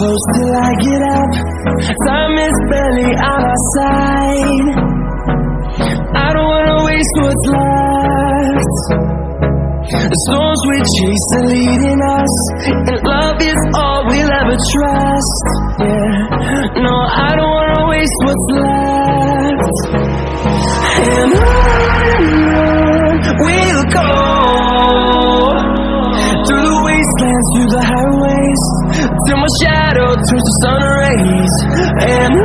close till I get up. Time is barely on our side. I don't wanna waste what's left. The storms we chase are leading us, and love is all we'll ever trust. Yeah, no, I don't wanna waste what's left. And on we'll go, through the wastelands, through the highways, till my shadow turns to sun rays. And